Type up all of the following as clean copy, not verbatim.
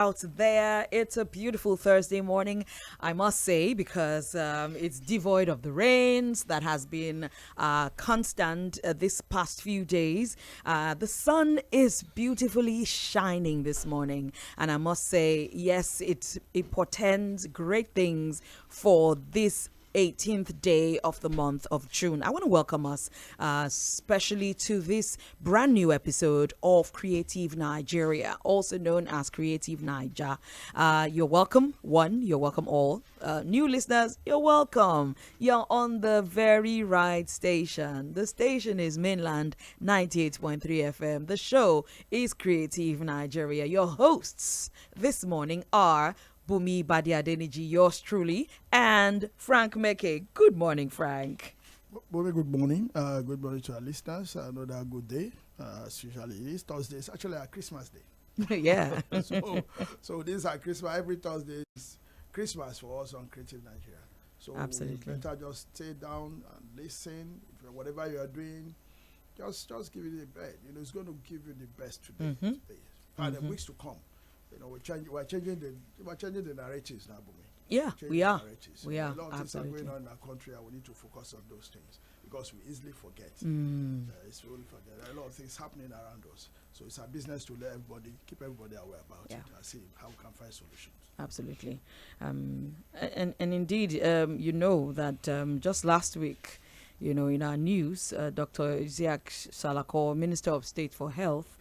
out there. It's a beautiful Thursday morning, I must say, because it's devoid of the rains that has been constant this past few days. The sun is beautifully shining this morning, and I must say, yes, it portends great things for this 18th day of the month of June. I want to welcome us especially to this brand new episode of Creative Nigeria, also known as Creative Naija. You're welcome, one, you're welcome all. New listeners, you're welcome. You're on the very right station. The station is Mainland 98.3 FM. The show is Creative Nigeria. Your hosts this morning are Bumi Badiadeniji, yours truly, and Frank Meke. Good morning, Frank. Bumi, good morning. Good morning to our listeners. Another good day. As usually it is Thursday. It's actually our Christmas day. Yeah. so this is our Christmas. Every Thursday is Christmas for us on Creative Nigeria. So absolutely. We better just stay down and listen. Whatever you are doing, just give it the best. It's going to give you the best today. And the weeks to come. We're changing the narratives now, Bumi. Yeah, we are. We are. A lot of things are going on in our country, and we need to focus on those things because we easily forget. It's really forget. There are a lot of things happening around us, so it's our business to let everybody keep everybody aware about it and see how we can find solutions. Absolutely, and indeed, you know that just last week, in our news, Dr. WG=SAW, Minister of State for Health,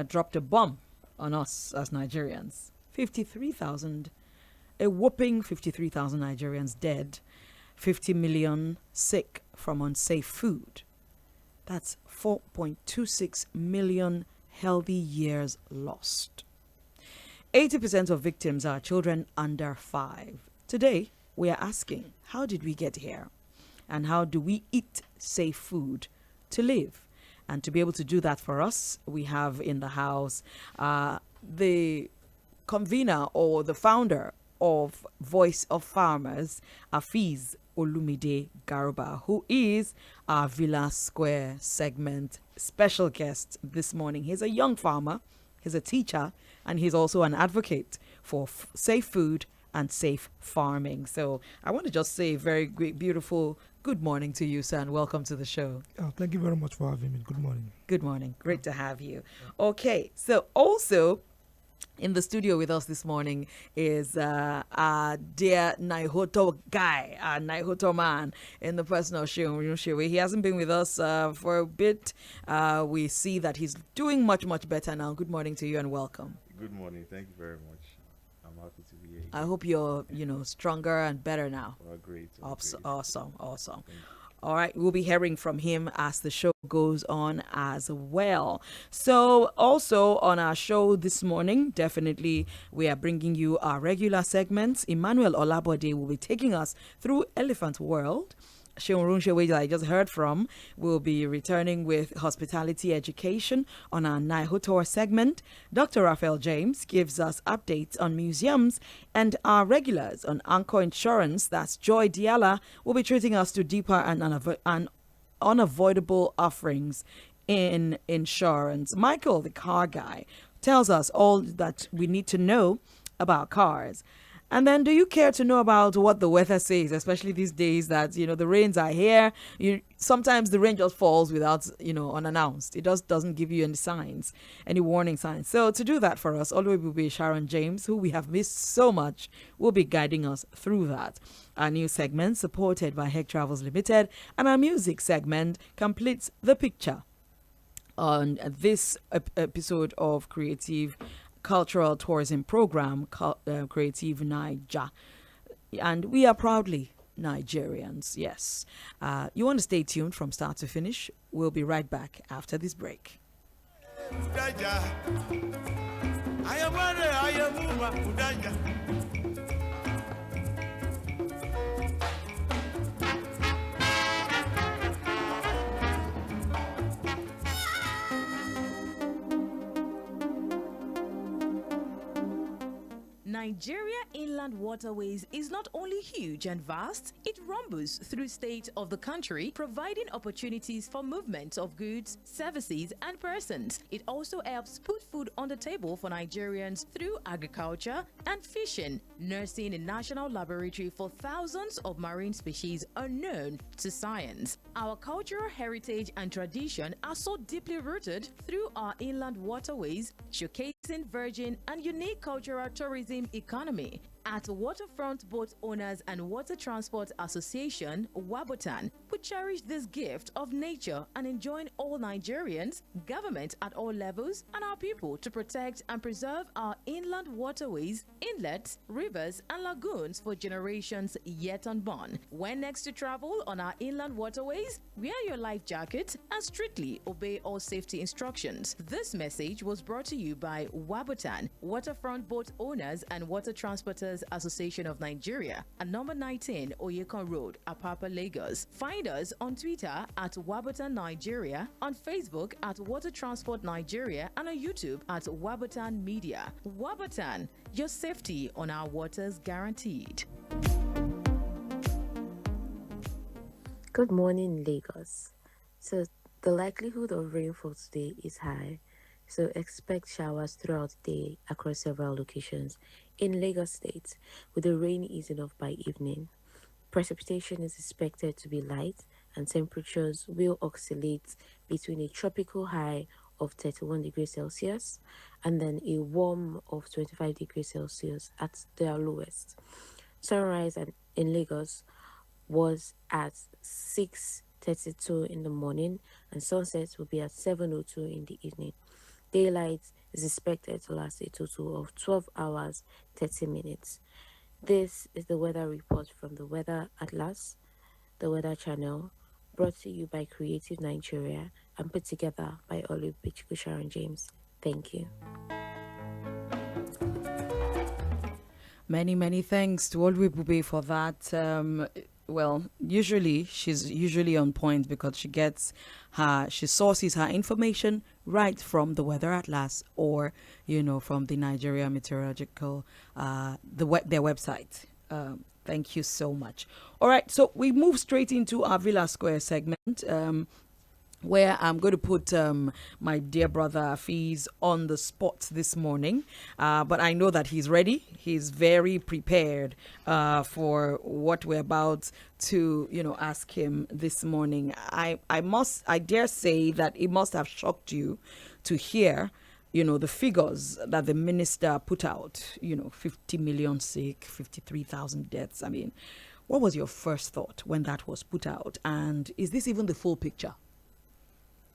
dropped a bomb on us as Nigerians. 53,000, a whopping 53,000 Nigerians dead, 50 million sick from unsafe food. That's 4.26 million healthy years lost. 80% of victims are children under 5. Today, we are asking, how did we get here? And how do we eat safe food to live? And to be able to do that for us, we have in the house the convener or the founder of Voice of Farmers, Afeez Olumide Garba, who is our Villa Square segment special guest this morning. He's a young farmer, he's a teacher, and he's also an advocate for safe food and safe farming. So I want to just say very great, beautiful good morning to you, sir, and welcome to the show. Thank you very much for having me. Good morning. Good morning. Great to have you. Okay, so also in the studio with us this morning is our dear Naihoto guy, our Naihoto man, in the person of Ḥṣeun. He hasn't been with us for a bit. We see that he's doing much, much better now. Good morning to you and welcome. Good morning. Thank you very much. I'm happy to be here. I hope you're, stronger and better now. Great. Awesome. All right, we'll be hearing from him as the show goes on as well. So also on our show this morning, definitely we are bringing you our regular segments. Emmanuel Olabode will be taking us through Elephant World. Ḥṣeun, which I just heard from, will be returning with hospitality education on our Naihoto segment. Dr. Raphael James gives us updates on museums, and our regulars on Anchor Insurance, that's Joy Diala, will be treating us to deeper and unavoidable offerings in insurance. Michael, the car guy, tells us all that we need to know about cars. And then, do you care to know about what the weather says, especially these days that, the rains are here? Sometimes the rain just falls without, unannounced. It just doesn't give you any signs, any warning signs. So to do that for us, all the way will be Sharon James, who we have missed so much, will be guiding us through that. Our new segment, supported by Heck Travels Limited, and our music segment completes the picture on this episode of Creative Cultural Tourism Program, Creative Naija. And we are proudly Nigerians, yes. You want to stay tuned from start to finish? We'll be right back after this break. Nigeria inland waterways is not only huge and vast, it rumbles through state of the country, providing opportunities for movement of goods, services, and persons. It also helps put food on the table for Nigerians through agriculture and fishing, nursing a national laboratory for thousands of marine species unknown to science. Our cultural heritage and tradition are so deeply rooted through our inland waterways, showcasing virgin and unique cultural tourism economy. At Waterfront Boat Owners and Water Transport Association, WABOTAN, we cherish this gift of nature and enjoin all Nigerians, government at all levels, and our people to protect and preserve our inland waterways, inlets, rivers, and lagoons for generations yet unborn. When next to travel on our inland waterways, wear your life jacket and strictly obey all safety instructions. This message was brought to you by WABOTAN, Waterfront Boat Owners and Water Transporters Association of Nigeria, at number 19 Oyekon Road, Apapa, Lagos. Find us on Twitter at Wabotan Nigeria, on Facebook at Water Transport Nigeria, and on YouTube at Wabotan Media. Wabotan, your safety on our waters guaranteed. Good morning, Lagos. So the likelihood of rainfall today is high, so expect showers throughout the day across several locations in Lagos State, with the rain easing off by evening. Precipitation is expected to be light, and temperatures will oscillate between a tropical high of 31 degrees Celsius and then a warm of 25 degrees Celsius at their lowest. Sunrise in Lagos was at 6:32 in the morning, and sunset will be at 7:02 in the evening. Daylight is expected to last a total of 12 hours, 30 minutes. This is the weather report from the Weather Atlas, the Weather Channel, brought to you by Creative Nigeria and put together by Olubichukwu Sharon James. Thank you. Many thanks to Oluwebube for that. Well, she's usually on point because she sources her information right from the Weather Atlas or, from the Nigeria Meteorological, their website. Thank you so much. All right, so we move straight into our Villa Square segment, where I'm going to put my dear brother Afiz on the spot this morning. But I know that he's ready. He's very prepared for what we're about to, ask him this morning. I dare say that it must have shocked you to hear, the figures that the minister put out, 50 million sick, 53,000 deaths. I mean, what was your first thought when that was put out? And is this even the full picture?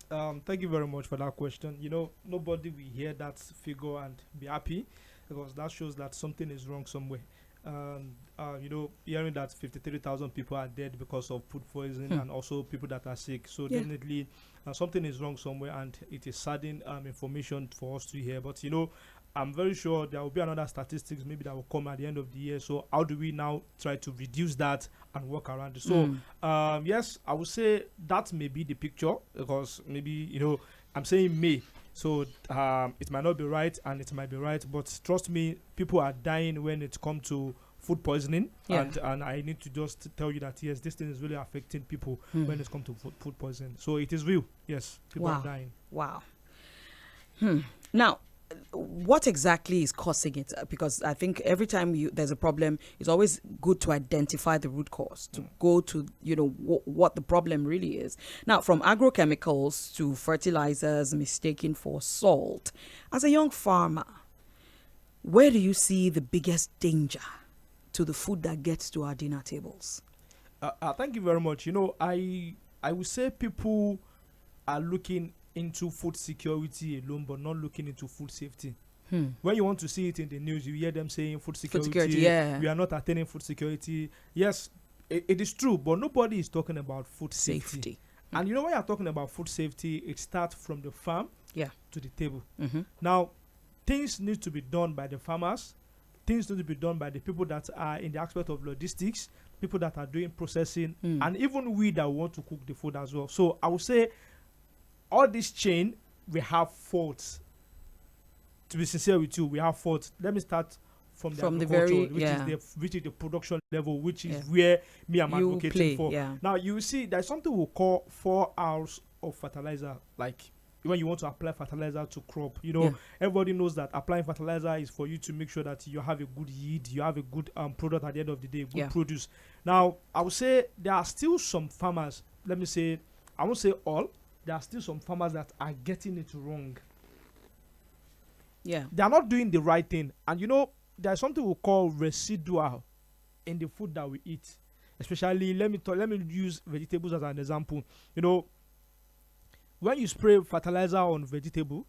Thank you very much for that question. Nobody will hear that figure and be happy, because that shows that something is wrong somewhere. Hearing that 53,000 people are dead because of food poisoning and also people that are sick. So definitely something is wrong somewhere, and it is saddening information for us to hear. But, I'm very sure there will be another statistics maybe that will come at the end of the year. So how do we now try to reduce that and work around it? So, yes, I would say that may be the picture, because maybe, I'm saying may. So it might not be right and it might be right. But trust me, people are dying when it comes to food poisoning. Yeah. And I need to just tell you that, yes, this thing is really affecting people when it comes to food poisoning. So it is real. Yes, people are dying. Wow. Now, what exactly is causing it? Because I think every time there's a problem, it's always good to identify the root cause, to go to, what the problem really is. Now, from agrochemicals to fertilizers mistaken for salt, as a young farmer, where do you see the biggest danger to the food that gets to our dinner tables? Thank you very much. I would say people are looking into food security alone, but not looking into food safety. When you want to see it in the news, you hear them saying food security, we are not attaining food security. Yes, it is true, but nobody is talking about food safety. And when you're talking about food safety, it starts from the farm to the table. Now, things need to be done by the farmers. Things need to be done by the people that are in the aspect of logistics, people that are doing processing, and even we that want to cook the food as well. So I would say all this chain, we have faults. To be sincere with you, we have faults. Let me start from the From the agriculture, very- which is the production level, which is Yeah. where me I'm You advocating play, for. yeah. Now you see, there's something we call 4 hours of fertilizer, like when you want to apply fertilizer to crop. Yeah. Everybody knows that applying fertilizer is for you to make sure that you have a good yield, you have a good product at the end of the day, good Yeah. produce. Now I would say there are still some farmers, let me say, I won't say all, there are still some farmers that are getting it wrong. Yeah. They are not doing the right thing. And there's something we call residual in the food that we eat. Especially, let me use vegetables as an example. When you spray fertilizer on vegetable,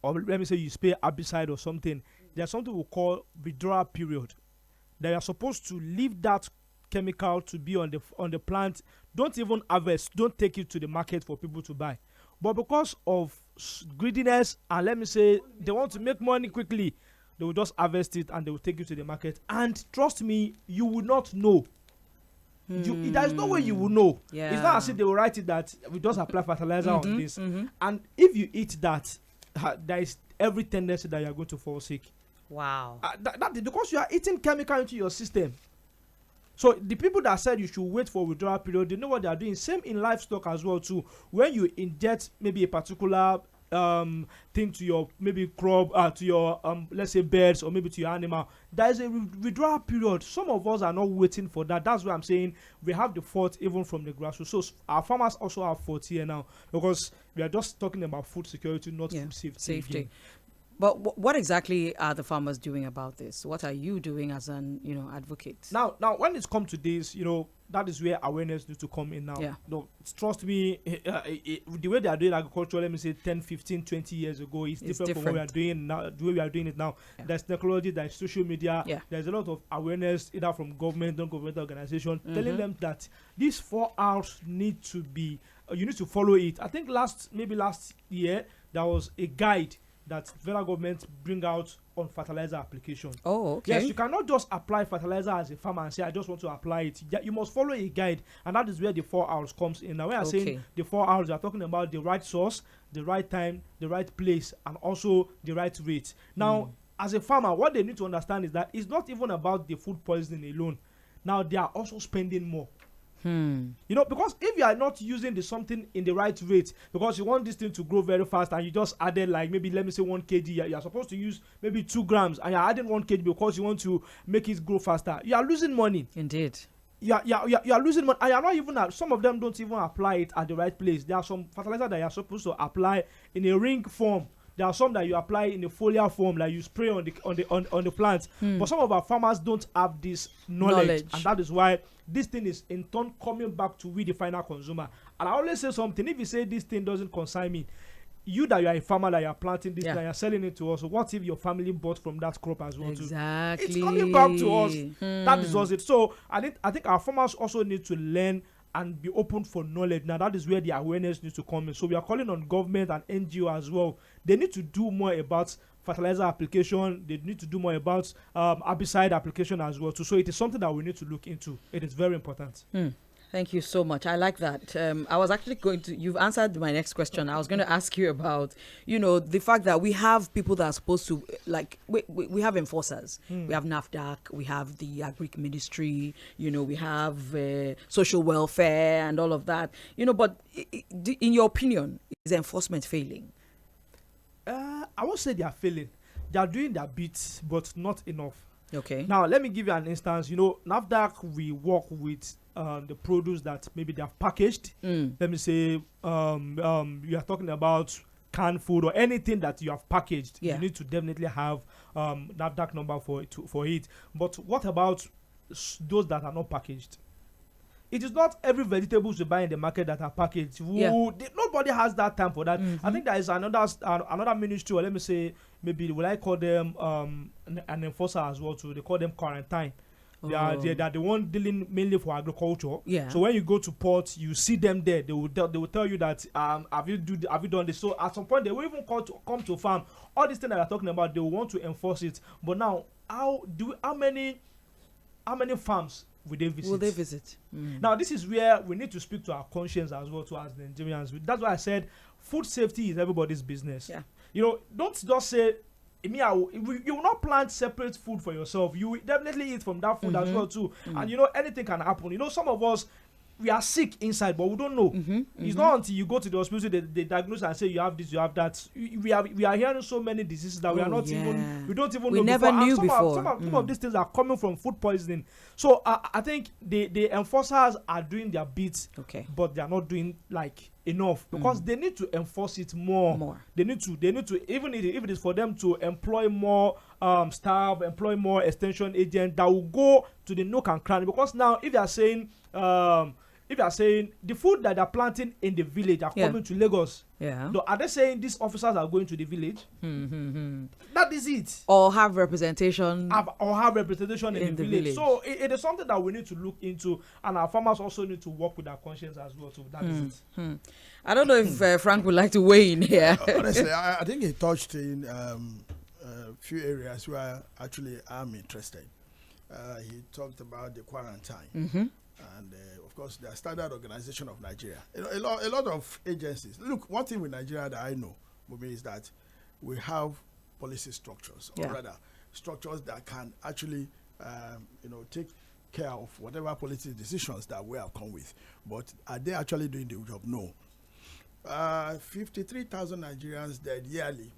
or let me say you spray herbicide or something, there's something we call withdrawal period. They are supposed to leave that chemical to be on the plant. Don't even harvest. Don't take it to the market for people to buy. But because of greediness, and let me say they want to make money quickly, they will just harvest it and they will take it to the market. And trust me, you will not know. There is no way you will know. Yeah. It's not as if they will write it that we just apply fertilizer on this. Mm-hmm. And if you eat that, there is every tendency that you are going to fall sick. Wow. That is because you are eating chemical into your system. So the people that said you should wait for withdrawal period, they know what they are doing. Same in livestock as well too. When you inject maybe a particular thing to your maybe crop, to your let's say birds or maybe to your animal, there is a withdrawal period. Some of us are not waiting for that. That's why I'm saying we have the fault even from the grassroots. So our farmers also have fault here now, because we are just talking about food security, not food safety. Again. But what exactly are the farmers doing about this? What are you doing as an advocate? Now when it's come to this, that is where awareness needs to come in now. Yeah. No, trust me, the way they are doing agriculture, let me say 10, 15, 20 years ago, is different from what we are doing now. The way we are doing it now. Yeah. There's technology, there's social media, Yeah. there's a lot of awareness either from government, non-governmental organization, telling them that these 4 hours need to be, you need to follow it. I think last year, there was a guide that federal government bring out on fertilizer application. Oh, okay. Yes, you cannot just apply fertilizer as a farmer and say, I just want to apply it. You must follow a guide, and that is where the 4 hours comes in. Now, when I'm saying the 4 hours, we are talking about the right source, the right time, the right place, and also the right rate. Now, as a farmer, what they need to understand is that it's not even about the food poisoning alone. Now, they are also spending more. Because if you are not using something in the right rate, because you want this thing to grow very fast and you just added like maybe let me say 1 kg, you are supposed to use maybe 2 grams and you're adding 1 kg because you want to make it grow faster, you are losing money. Indeed. You are losing money, and you are not even some of them don't even apply it at the right place. There are some fertilizer that you are supposed to apply in a ring form. There are some that you apply in a foliar form, like you spray on the plants. But some of our farmers don't have this knowledge, and that is why this thing is in turn coming back to we the final consumer. And I always say something: if you say this thing doesn't concern me, you that you are a farmer that you are planting this, that you are selling it to us. So what if your family bought from that crop as well? Exactly. It's coming back to us. That is us. So I think our farmers also need to learn and be open for knowledge. Now that is where the awareness needs to come in. So we are calling on government and NGO as well. They need to do more about fertilizer application. They need to do more about herbicide application as well too. So it is something that we need to look into. It is very important. Thank you so much. I like that. I was actually you've answered my next question. I was going to ask you about, the fact that we have people that are supposed to, like, we have enforcers. We have NAFDAC, we have the Agric Ministry, we have social welfare and all of that. But in your opinion, is enforcement failing? I won't say they are failing. They are doing their bit, but not enough. Okay. Now, let me give you an instance. NAFDAC, we work with the produce that maybe they have packaged. Let me say, you are talking about canned food or anything that you have packaged. You need to definitely have NAFDAC number for it. But what about those that are not packaged? It is not every vegetables you buy in the market that are packaged. Nobody has that time for that. I think there is another ministry, or let me say, maybe will I call them an enforcer as well too. They call them quarantine. They are the one dealing mainly for agriculture. So when you go to port, you see them there. They will tell you that have you done this? So at some point they will even come to farm. All these things that I'm talking about, they will want to enforce it. But now, how many farms will they visit? Now this is where we need to speak to our conscience as well, to as Nigerians. That's why I said food safety is everybody's business. Don't just say you will not plant separate food for yourself. You will definitely eat from that food as well too. And anything can happen. Some of us, we are sick inside, but we don't know. It's not until you go to the hospital they diagnose and say you have this, you have that. We are hearing so many diseases that we are not even, we don't even know. We never knew before. Some of these things are coming from food poisoning. So I think the enforcers are doing their bit, but they are not doing enough, because they need to enforce it more. They need to, even if it is for them to employ more staff, employ more extension agents that will go to the nook and cranny. Because now, if you are saying the food that they are planting in the village are coming to Lagos, are they saying these officers are going to the village? That is it. Or have representation. In the village. So it is something that we need to look into, and our farmers also need to work with their conscience as well. So that is it. I don't know if Frank would like to weigh in here. Honestly, I think he touched in a few areas where actually I'm interested. He talked about the quarantine. And of course, the Standard Organization of Nigeria. A lot of agencies. Look, one thing with Nigeria that I know, is that we have policy structures, or rather, structures that can actually, take care of whatever policy decisions that we have come with. But are they actually doing the job? No. 53,000 Nigerians dead yearly,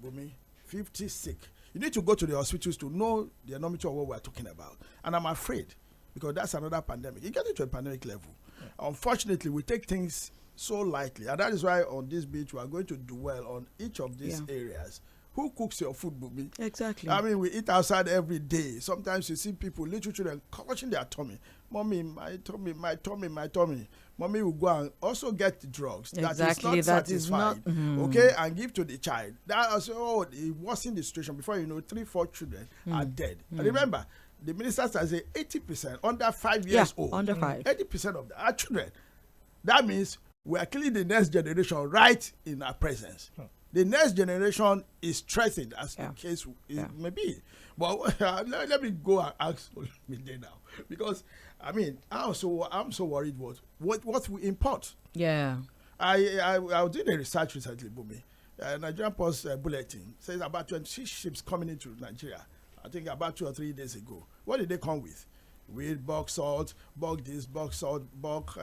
50 sick. You need to go to the hospitals to know the enormity of what we're talking about. And I'm afraid, because that's another pandemic. You get into a pandemic level. Unfortunately, we take things so lightly. And that is why on this beach, we are going to dwell on each of these areas. Who cooks your food, Bumi? Exactly. I mean, we eat outside every day. Sometimes you see people, little children, clutching their tummy. Mommy, my tummy, my tummy, my tummy. Mommy will go and also get drugs. Exactly. That is not satisfied. Okay, and give to the child. That also, it worsened the situation. Before you know, 3-4 children are dead. And remember, the ministers are saying 80% under 5 years old. Under 5. 80% of them are children. That means we are killing the next generation right in our presence. The next generation is threatened, as the case may be. But let me go and ask Olumide now, because I mean, I'm so worried what we import. Yeah. I did a research recently, Bumi. Nigerian Post bulletin says about 26 ships coming into Nigeria. I think about 2 or 3 days ago. What did they come with? Wheat, bulk salt, bulk this, bulk salt, bulk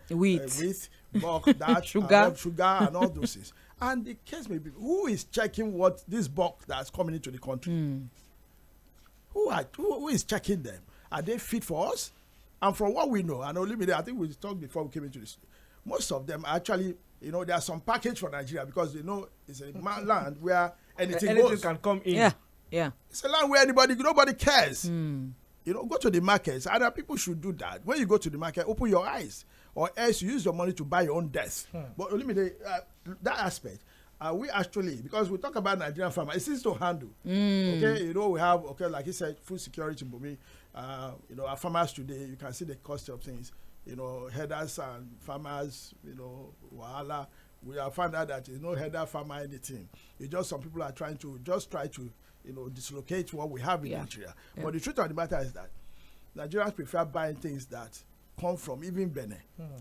wheat, bulk that, sugar, and all those things. And the case may be, who is checking what this bulk that's coming into the country? Who is checking them? Are they fit for us? And from what we know, and Olumide, I think we talked before we came into this, most of them actually, there are some package for Nigeria, because it's a land where anything can come in. Yeah. It's a land where nobody cares. Go to the markets. Other people should do that. When you go to the market, open your eyes, or else you use your money to buy your own death. But Olumide, that aspect, we actually, because we talk about Nigerian farmers, it's easy to handle. Okay, we have, like he said, food security, Bumi. Our farmers today, you can see the cost of things. Headers and farmers, wahala. We have found out that there's no header farmer anything. It's just some people are trying to dislocate what we have in Nigeria. But the truth of the matter is that Nigerians prefer buying things that come from even Benin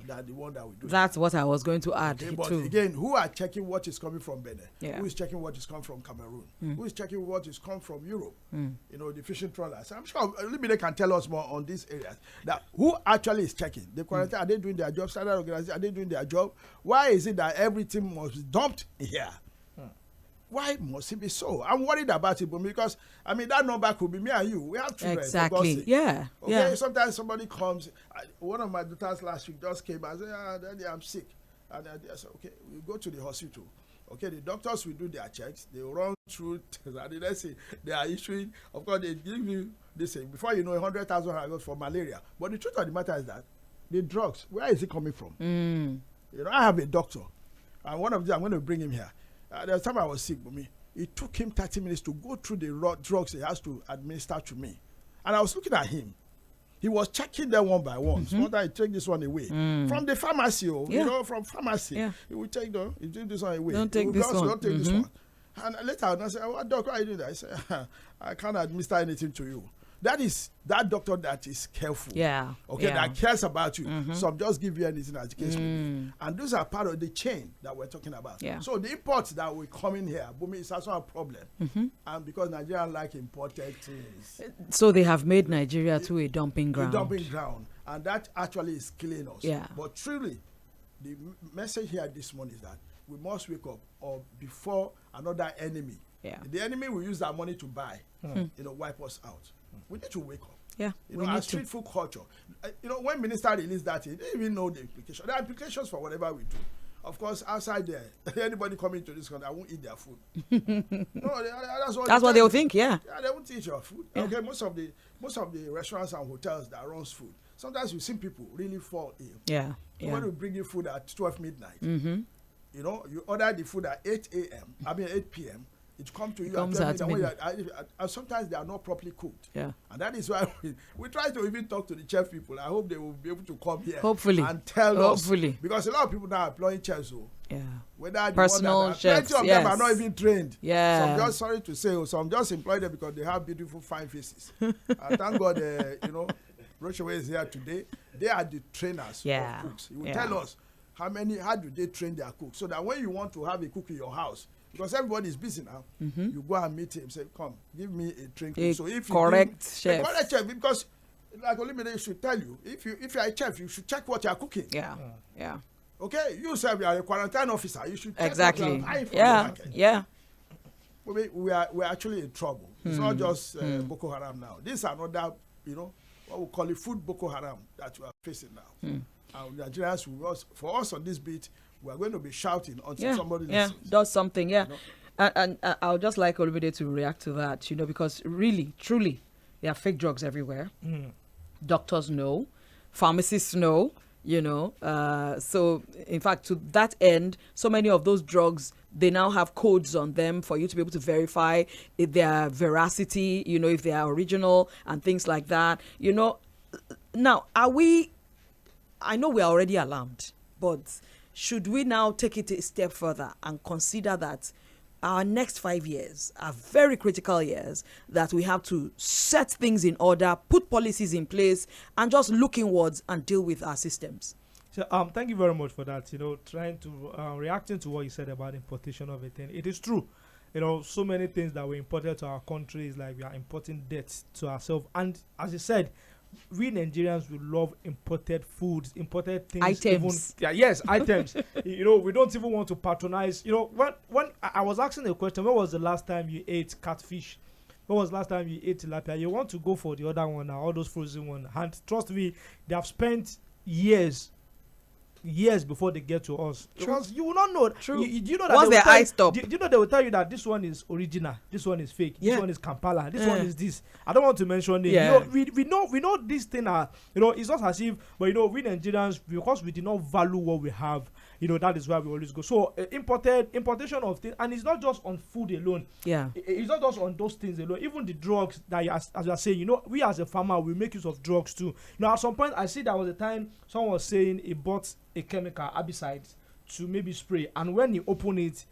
than the one that we do. That's what I was going to add too. But again, who are checking what is coming from Benin? Yeah. Who is checking what is coming from Cameroon? Who is checking what is coming from Europe? The fishing trawlers. I'm sure Olumide can tell us more on these areas. That who actually is checking? The quarantine, are they doing their job? Standard organization, are they doing their job? Why is it that everything must be dumped here? Why must it be so? I'm worried about it, because that number could be me and you. We have children. Exactly. Yeah. Okay. Yeah. Sometimes somebody comes. One of my daughters last week just came and said, "Daddy, I'm sick." And I said, "Okay, we go to the hospital." Okay, the doctors will do their checks. They will run through, and let's say they are issuing. Of course, they give you this thing before you know 100,000 for malaria. But the truth of the matter is that the drugs, where is it coming from? I have a doctor, and one of them, I'm going to bring him here. The time I was sick, it took him 30 minutes to go through the drugs he has to administer to me. And I was looking at him. He was checking them one by one. Sometimes he take this one away. From the pharmacy, from pharmacy. Yeah. He will take this one away. Don't take this one. Don't take this one. And later I said, "Doc, why are you doing that?" I said, "I can't administer anything to you." that is that doctor that is careful. Yeah. Okay, yeah. that cares about you. Some just give you anything as the case may be. And those are part of the chain that we're talking about. Yeah. So the imports that will come in here, Bumi, is also a problem. And because Nigerians like imported things. So they have made Nigeria to a dumping ground. A dumping ground. And that actually is killing us. Yeah. But truly, the message here this morning is that we must wake up or before another enemy. Yeah. The enemy will use that money to buy, wipe us out. We need to wake up. Yeah. Our street food culture. When minister released that, they didn't even know the implications. There are implications for whatever we do. Of course, outside there, anybody coming to this country, I won't eat their food. No, that's what they'll think. Yeah. Yeah, they won't eat your food. Yeah. Okay, most of the restaurants and hotels that runs food, sometimes you see people really fall ill. Yeah. When we bring you food at 12 midnight, you order the food at 8 p.m. It comes to you at 12 midnight. And sometimes they are not properly cooked. Yeah. And that is why we try to even talk to the chef people. I hope they will be able to come here. Hopefully. And tell us. Because a lot of people now are employing chefs. Yeah. Whether personal chefs. Plenty of them are not even trained. Yeah. So I'm just sorry to say, some just employ them because they have beautiful, fine faces. And thank God, 괘ᴏᴜ is here today. They are the trainers of cooks. He will tell us how do they train their cooks, so that when you want to have a cook in your house, because everybody is busy now, you go and meet him, say, come, give me a trained cook. So if correct chef, because like Olumide should tell you, if you are a chef, you should check what you are cooking. Yeah. Yeah. Okay, you say you are a quarantine officer, you should check exactly. what you are buying from yeah. the market. Yeah. We're actually in trouble. It's not just Boko Haram now. This is another, what we call it food Boko Haram that we are facing now. And Nigerians, for us on this beat, we are going to be shouting until somebody listens. Does something, And I'll just like Olumide to react to that, because really, truly, there are fake drugs everywhere. Doctors know, pharmacists know, so in fact, to that end, so many of those drugs, they now have codes on them for you to be able to verify if their veracity, if they are original and things like that. Now, I know we are already alarmed, but should we now take it a step further and consider that our next 5 years are very critical years, that we have to set things in order, put policies in place, and just look inwards and deal with our systems? So thank you very much for that. Trying to reacting to what you said about importation of a thing. It is true. So many things that we imported to our country is like we are importing debt to ourselves. And as you said, we Nigerians, we love imported foods, imported things. Items. Items. We don't even want to patronize. When I was asking a question, when was the last time you ate catfish? When was the last time you ate tilapia? You want to go for the other one now, all those frozen ones. And trust me, they have spent years before they get to us. True. Because you will not know. True. You know that once their eyes stop. Do you know they will tell you that this one is original, this one is fake, this one is Kampala, this one is this. I don't want to mention it. Yeah. We know these things are, it's not as if, but we Nigerians, because we did not value what we have, that is why we always go. So importation of things, and it's not just on food alone. Yeah. It's not just on those things alone. Even the drugs that as you are saying, we as a farmer, we make use of drugs too. At some point, I see there was a time someone was saying he bought a chemical herbicide to maybe spray, and when you open it,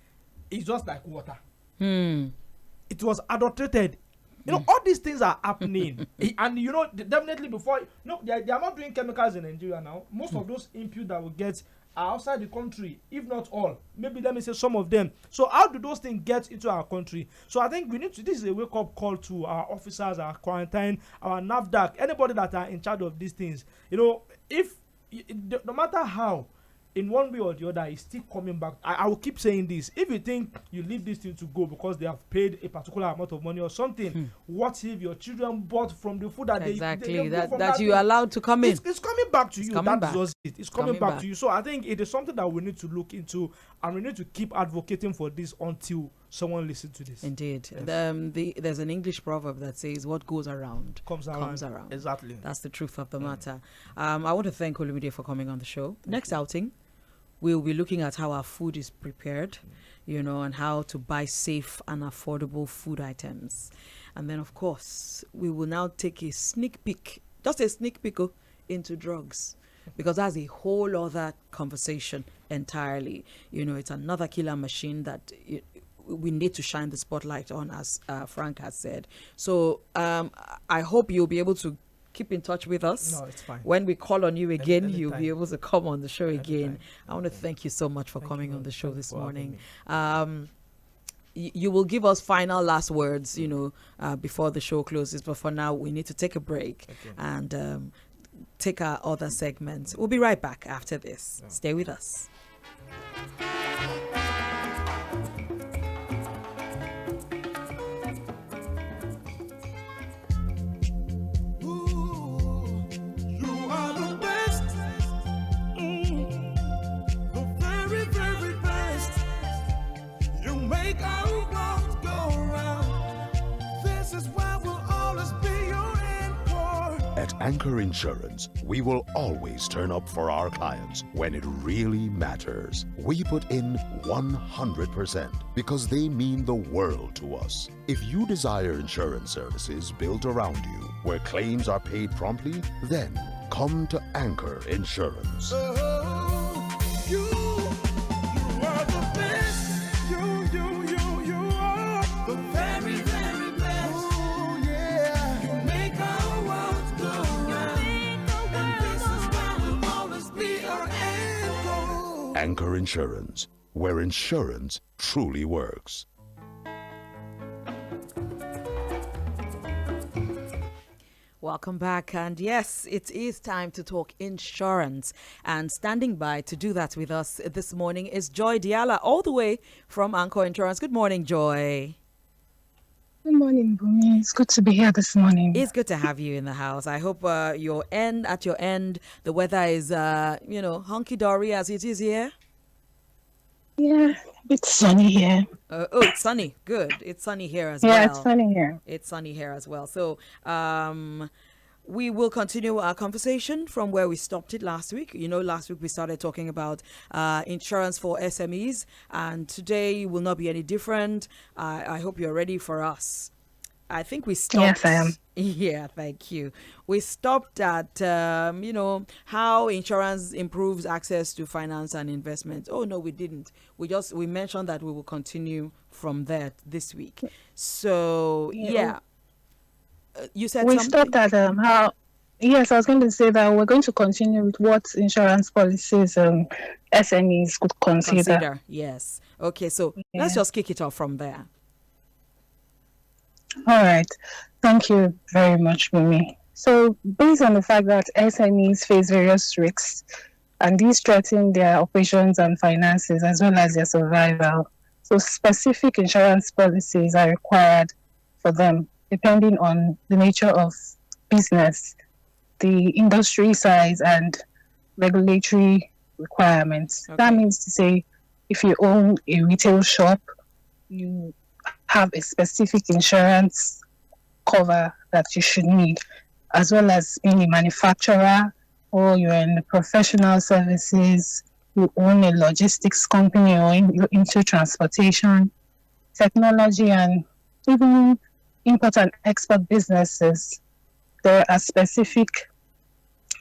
it's just like water. It was adulterated. All these things are happening. And definitely before, they are not doing chemicals in Nigeria now. Most of those inputs that we get are outside the country, if not all. Maybe let me say some of them. So how do those things get into our country? So I think this is a wake-up call to our officers, our quarantine, our NAFDAC, anybody that are in charge of these things. If no matter how, in one way or the other, it's still coming back. I will keep saying this. If you think you leave this thing to go because they have paid a particular amount of money or something, what if your children bought from the food that they that you allowed to come in? It's coming back to you. That's just it. It's coming back to you. So I think it is something that we need to look into, and we need to keep advocating for this until someone listens to this. Indeed. Yes. There's an English proverb that says, what goes around comes around. Exactly. That's the truth of the matter. I want to thank Olumide for coming on the show. Next outing, we'll be looking at how our food is prepared, and how to buy safe and affordable food items. And then, of course, we will now take a sneak peek, just a sneak peek into drugs, because that's a whole other conversation entirely. It's another killer machine that we need to shine the spotlight on, as Frank has said. So I hope you'll be able to keep in touch with us. No, it's fine. When we call on you again, Anytime. you'll be able to come on the show again. Anytime. I want to thank you so much for Thank coming you on the show this for having morning. You will give us final last words, before the show closes. But for now, we need to take a break and take our other segments. We'll be right back after this. Stay with us. At Anchor Insurance, we will always turn up for our clients when it really matters. We put in 100% because they mean the world to us. If you desire insurance services built around you, where claims are paid promptly, then come to Anchor Insurance. Anchor Insurance, where insurance truly works. Welcome back, and yes, it is time to talk insurance. And standing by to do that with us this morning is Joy Diala, all the way from Anchor Insurance. Good morning, Joy. Good morning, Bumi. It's good to be here this morning. It's good to have you in the house. I hope at your end, the weather is, hunky-dory as it is here. Yeah, it's sunny here. It's sunny. Good. It's sunny here as well. Yeah, it's sunny here. It's sunny here as well. So we will continue our conversation from where we stopped it last week. Last week we started talking about insurance for SMEs, and today will not be any different. I hope you're ready for us. I think we stopped. Yes, I am. Yeah, thank you. We stopped at, how insurance improves access to finance and investment. Oh, no, we didn't. We mentioned that we will continue from there this week. So, yeah. You said we something? stopped at how. Yes, I was going to say that we're going to continue with what insurance policies SMEs could consider. Yes. Okay, so let's just kick it off from there. All right. Thank you very much, Bumi. So, based on the fact that SMEs face various risks, and these threaten their operations and finances as well as their survival, so specific insurance policies are required for them, depending on the nature of business, the industry size, and regulatory requirements. Okay. That means to say, if you own a retail shop, you have a specific insurance cover that you should need, as well as being a manufacturer, or you're in professional services, you own a logistics company, or you're into transportation, technology, and even import and export businesses. There are specific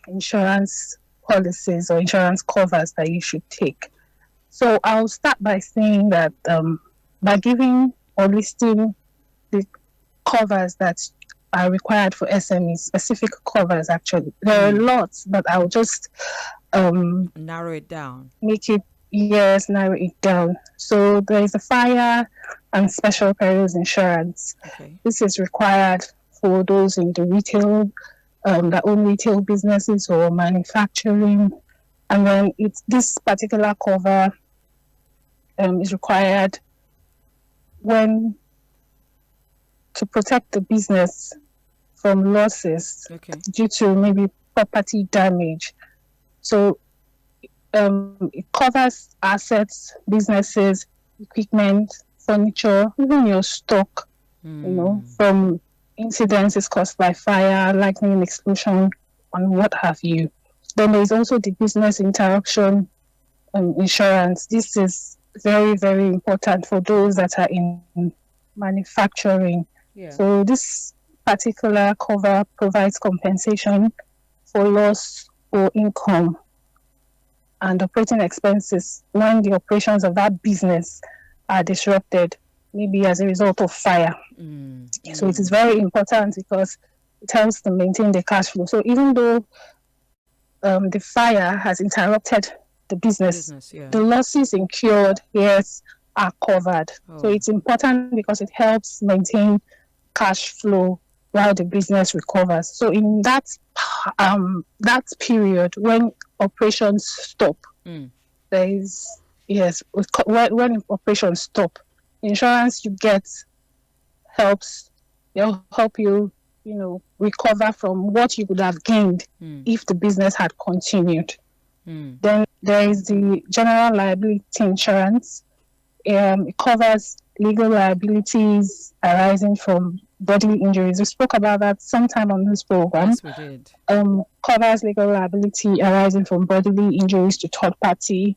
insurance policies or insurance covers that you should take. So I'll start by saying that by giving or listing the covers that are required for SMEs, specific covers actually. There are lots, but I'll just narrow it down. Narrow it down. So there is a fire and special perils insurance. Okay. This is required for those in the retail, that own retail businesses or manufacturing. And then this particular cover is required when to protect the business from losses due to maybe property damage. So it covers assets, businesses, equipment, furniture, even your stock, from incidences caused by fire, lightning, explosion, and what have you. Then there is also the business interruption insurance. This is very, very important for those that are in manufacturing. Yeah. So this particular cover provides compensation for loss or income and operating expenses when the operations of that business are disrupted maybe as a result of fire. So it is very important because it helps to maintain the cash flow. So even though the fire has interrupted the business, the losses incurred, yes, are covered. So it's important because it helps maintain cash flow while the business recovers. So in that period when operations stop, there is, yes, when operations stop, insurance you get they'll help you, recover from what you would have gained if the business had continued. Then there is the general liability insurance. It covers legal liabilities arising from bodily injuries. We spoke about that sometime on this program. Yes, we did. Covers legal liability arising from bodily injuries to third party,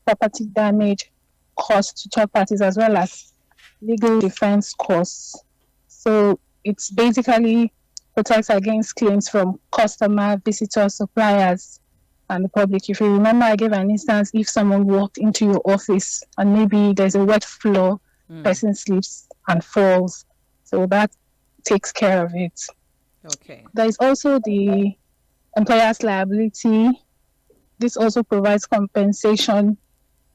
property damage costs to third parties, as well as legal defense costs. So it's basically protects against claims from customer, visitors, suppliers, and the public. If you remember, I gave an instance: if someone walked into your office and maybe there's a wet floor, person slips and falls, so that takes care of it. Okay. There is also the employer's liability. This also provides compensation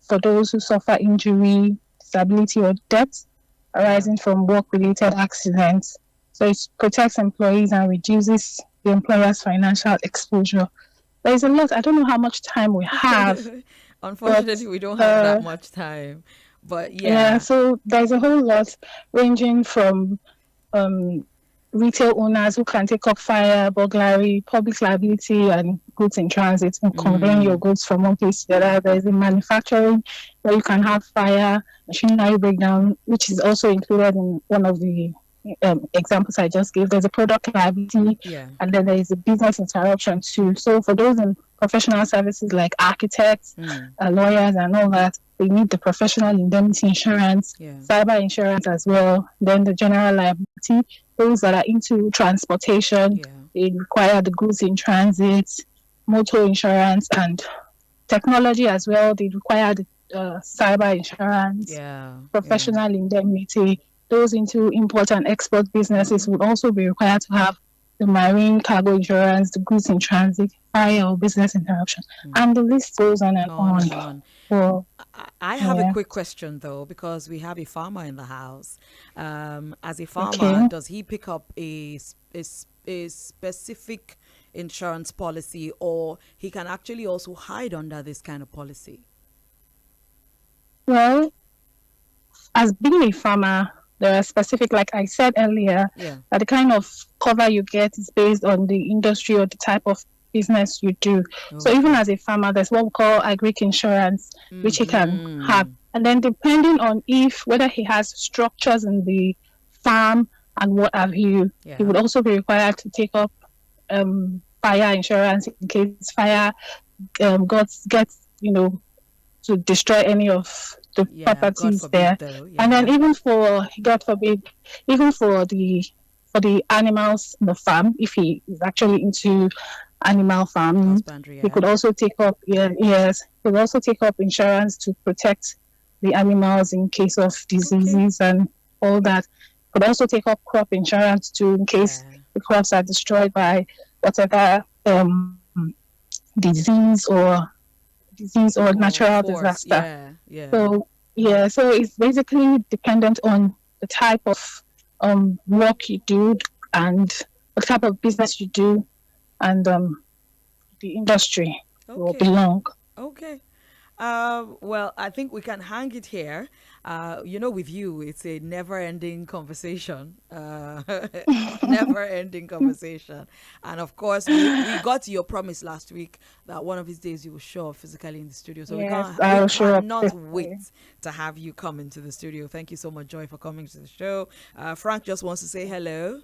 for those who suffer injury, disability, or death arising from work-related accidents. So it protects employees and reduces the employer's financial exposure. There's a lot. I don't know how much time we have. Unfortunately, we don't have that much time. But yeah, so there's a whole lot ranging from retail owners who can take up fire, burglary, public liability, and goods in transit and conveying your goods from one place to the other. There's the manufacturing where you can have fire, machinery breakdown, which is also included in one of the examples I just gave. There's a product liability, and then there is a business interruption too. So for those in professional services like architects, lawyers, and all that, they need the professional indemnity insurance, cyber insurance as well. Then the general liability. Those that are into transportation, they require the goods in transit, motor insurance, and technology as well. They require the cyber insurance, professional indemnity. Those into import and export businesses would also be required to have the marine cargo insurance, the goods in transit, fire or business interruption. And the list goes on and on. Well, I have a quick question though, because we have a farmer in the house. As a farmer, does he pick up a specific insurance policy, or he can actually also hide under this kind of policy? Well, as being a farmer, there are specific, like I said earlier, that the kind of cover you get is based on the industry or the type of business you do. So even as a farmer, there's what we call agric insurance, which he can have. And then depending on whether he has structures in the farm and what have you, he would also be required to take up fire insurance in case fire gets to destroy any of the properties there. And then even for, God forbid, even for the animals in the farm, if he is actually into animal farming, he could also take up insurance to protect the animals in case of diseases and all that. Could also take up crop insurance too, in case the crops are destroyed by whatever disease or natural disaster. So it's basically dependent on the type of work you do and what type of business you do and the industry will belong. Okay. Well, I think we can hang it here. With you, it's a never-ending conversation. Never-ending conversation. And of course, we got your promise last week that one of these days you will show up physically in the studio. So we cannot wait to have you come into the studio. Thank you so much, Joy, for coming to the show. Frank just wants to say hello.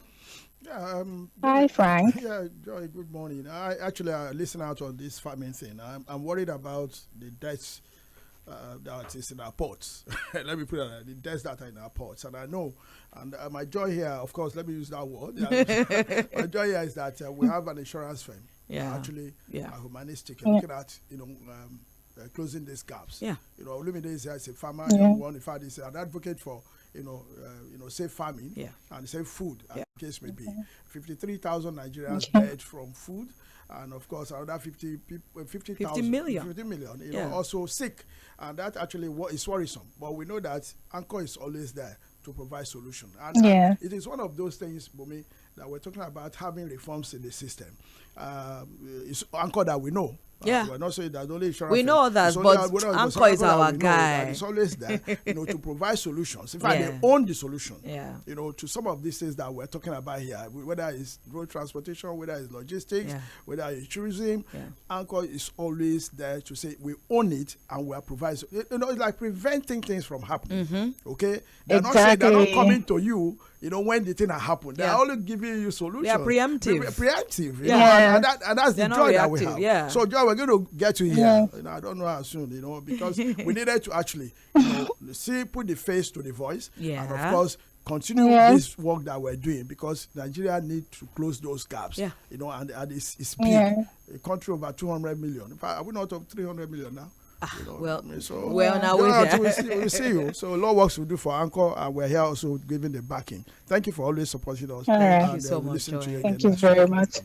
Yeah, hi, Frank. Yeah, Joy, good morning. I listen out on this farming thing. I'm worried about the deaths that is in our ports. Let me put it like that, the deaths that are in our ports. And I know, and my joy here, of course, let me use that word. My joy here is that we have an insurance firm. Actually, humanistic, looking at, closing these gaps. Olumide is a farmer, young one. In fact, is an advocate for save farming and save food, as the case may be. 53,000 Nigerians died from food, and of course another 50 million, also sick, and that actually is worrisome. But we know that Anchor is always there to provide solution, and it is one of those things, Bumi, that we're talking about having reforms in the system. It's Anchor that we know. We're not saying that only insurance. We know that, but Anchor is our guy. It's always there, to provide solutions. In fact, they own the solution. To some of these things that we're talking about here, whether it's road transportation, whether it's logistics, whether it's tourism, Anchor is always there to say we own it and we are providing. It's like preventing things from happening. Okay, they're not saying, they're not coming to you. When the thing has happened, they're only giving you solutions. They are preemptive. Preemptive. And that's the joy that we have. So, Joy, we're going to get to here. I don't know how soon, because we needed to actually, put the face to the voice. And of course, continue this work that we're doing, because Nigeria needs to close those gaps. And it's big. A country over 200 million. In fact, are we not of 300 million now? We're on our way there. We'll see you. So a lot of work to do for Anchor, and we're here also giving the backing. Thank you for always supporting us. Thank you so much. Thank you very much.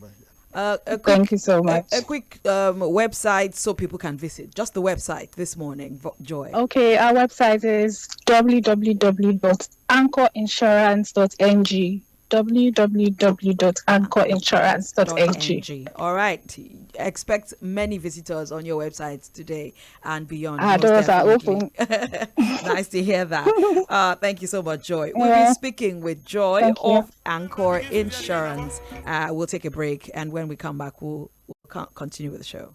Thank you so much. A quick website so people can visit. Just the website this morning, Joy. Okay, our website is www.anchorinsurance.ng. www.anchorinsurance.ng. All right. Expect many visitors on your website today and beyond. Doors are open. Nice to hear that. Thank you so much, Joy. We'll be speaking with Joy of Anchor Insurance. We'll take a break, and when we come back, we'll continue with the show.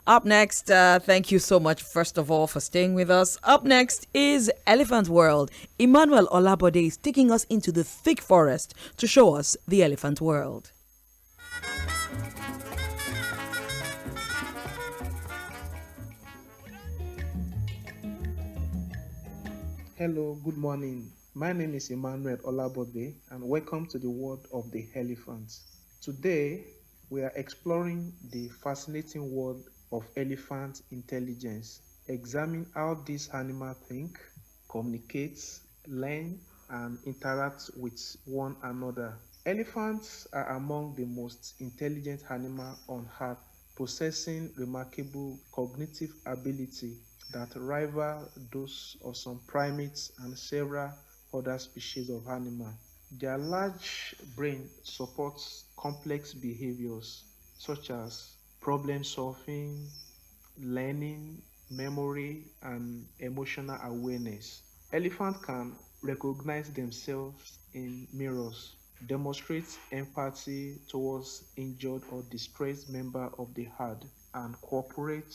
Up next, thank you so much, first of all, for staying with us. Up next is Elephant World. Emmanuel Olabode is taking us into the thick forest to show us the elephant world. Hello, good morning. My name is Emmanuel Olabode, and welcome to the world of the elephant. Today, we are exploring the fascinating world of elephant intelligence. Examine how these animals think, communicate, learn, and interact with one another. Elephants are among the most intelligent animals on earth, possessing remarkable cognitive ability that rival those of some primates and several other species of animals. Their large brain supports complex behaviors such as problem solving, learning, memory, and emotional awareness. Elephants can recognize themselves in mirrors, demonstrate empathy towards injured or distressed members of the herd, and cooperate